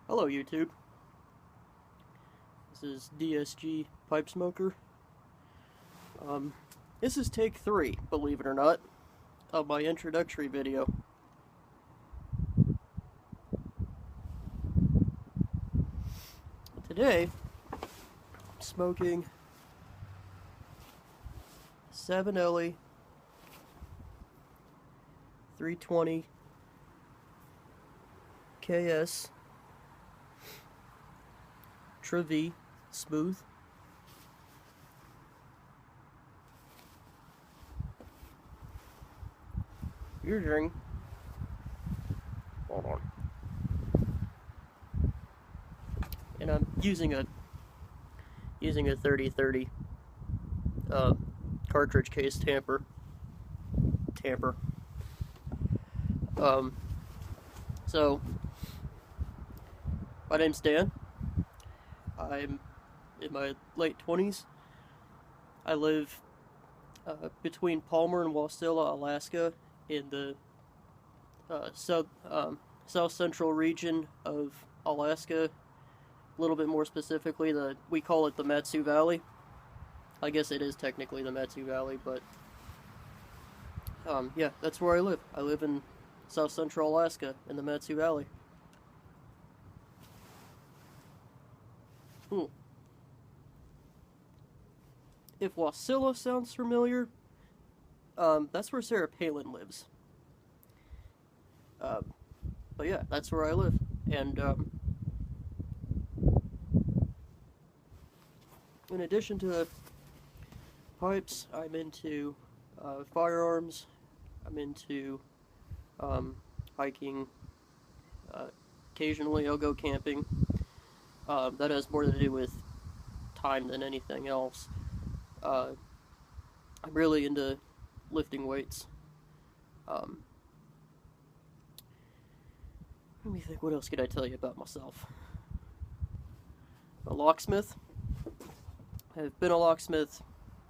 Hello YouTube, this is DSG Pipe Smoker. This is take 3, believe it or not, of my introductory video. Today, I'm smoking 7LE 320 KS Trevi Smooth. Using, hold on, and I'm using a 3030 cartridge case tamper. So my name's Dan. I'm in my late 20s. I live between Palmer and Wasilla, Alaska, in the south central region of Alaska. A little bit more specifically, we call it the Matsu Valley. I guess it is technically the Matsu Valley, but yeah, that's where I live. I live in south central Alaska in the Matsu Valley. If Wasilla sounds familiar, that's where Sarah Palin lives. But yeah, that's where I live. And in addition to pipes, I'm into firearms. I'm into hiking. Occasionally I'll go camping. That has more to do with time than anything else. I'm really into lifting weights. Let me think, what else could I tell you about myself? A locksmith. I've been a locksmith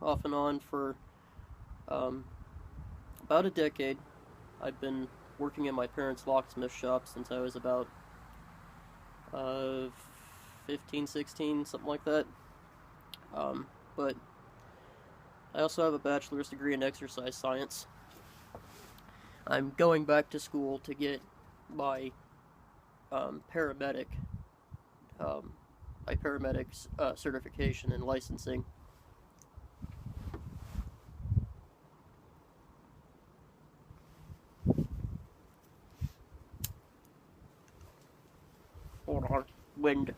off and on for about a decade. I've been working in my parents' locksmith shop since I was about 15, 16, something like that. But I also have a bachelor's degree in exercise science. I'm going back to school to get my paramedic certification and licensing. Hold on, wind.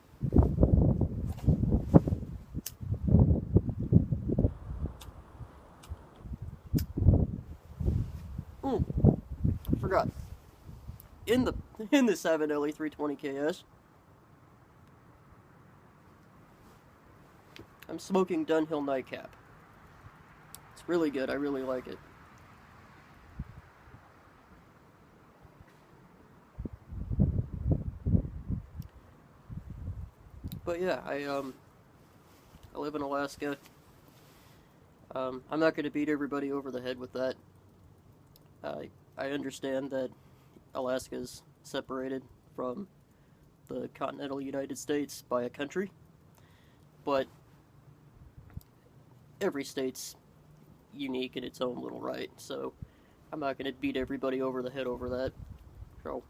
Forgot. In the 7LE 320 KS, I'm smoking Dunhill Nightcap. It's really good. I really like it. But yeah, I live in Alaska. I'm not going to beat everybody over the head with that. I understand that Alaska's separated from the continental United States by a country, but every state's unique in its own little right, so I'm not going to beat everybody over the head over that. So,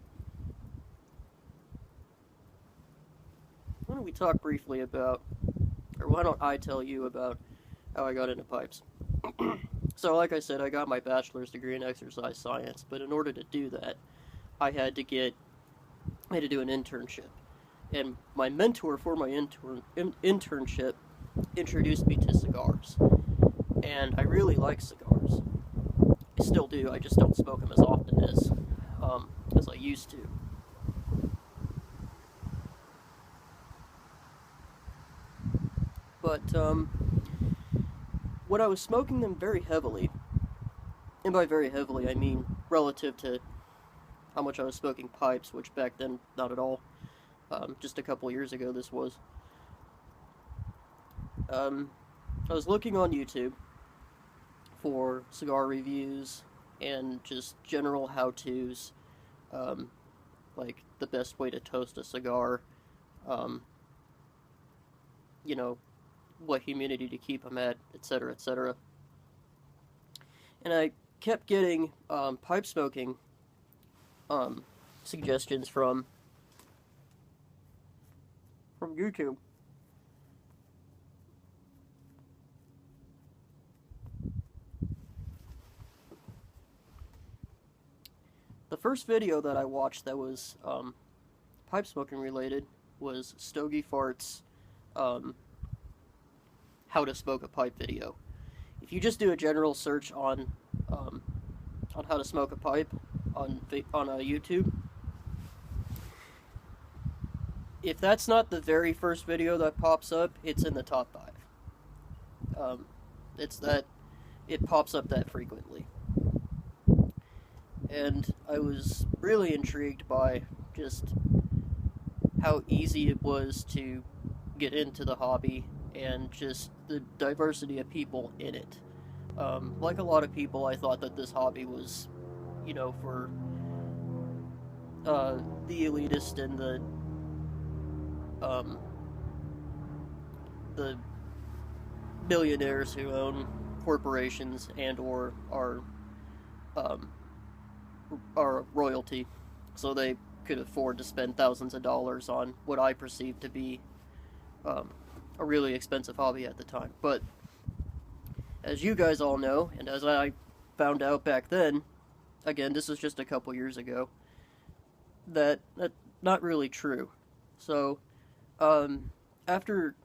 why don't we talk briefly about, or why don't I tell you about how I got into pipes? So, like I said, I got my bachelor's degree in exercise science, but in order to do that, I had to do an internship. And my mentor for my internship introduced me to cigars. And I really like cigars. I still do, I just don't smoke them as often as I used to. But, when I was smoking them very heavily, and by very heavily I mean relative to how much I was smoking pipes, which back then, not at all. Just a couple years ago this was. I was looking on YouTube for cigar reviews and just general how-tos, like the best way to toast a cigar, you know, what humidity to keep them at, etc., etc. And I kept getting pipe smoking suggestions from YouTube. The first video that I watched that was pipe smoking related was Stogie Fart's how to smoke a pipe video. If you just do a general search on how to smoke a pipe on YouTube, if that's not the very first video that pops up, it's in the top 5. It's that it pops up that frequently. And I was really intrigued by just how easy it was to get into the hobby and just the diversity of people in it. Like a lot of people, I thought that this hobby was, you know, for the elitist and the billionaires who own corporations and or are royalty, so they could afford to spend thousands of dollars on what I perceived to be a really expensive hobby at the time. But as you guys all know, and as I found out back then, again, this was just a couple years ago, that's not really true. So after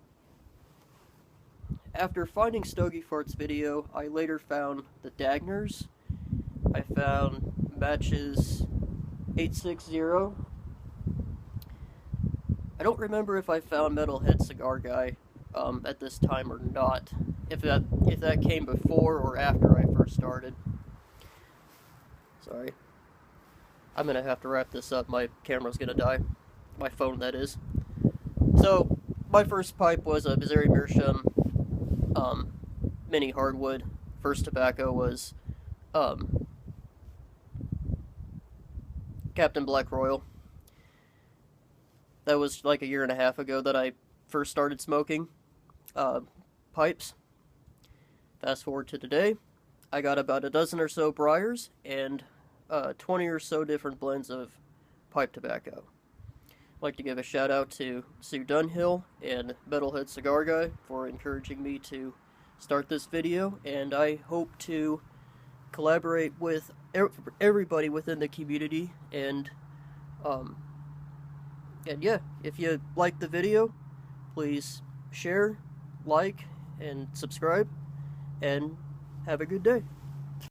finding Stogie Fart's video, I later found the Dagners. I found Matches 860. I don't remember if I found Metalhead Cigar Guy at this time or not. If that came before or after I first started. Sorry. I'm gonna have to wrap this up. My camera's gonna die. My phone, that is. So, my first pipe was a Missouri Meerschaum mini hardwood. First tobacco was Captain Black Royal. That was like a year and a half ago that I first started smoking pipes. Fast forward to today, I got about a dozen or so briars and 20 or so different blends of pipe tobacco. I'd like to give a shout out to Sue Dunhill and Metalhead Cigar Guy for encouraging me to start this video, and I hope to collaborate with everybody within the community, and yeah, if you like the video, please share, like, and subscribe, and have a good day.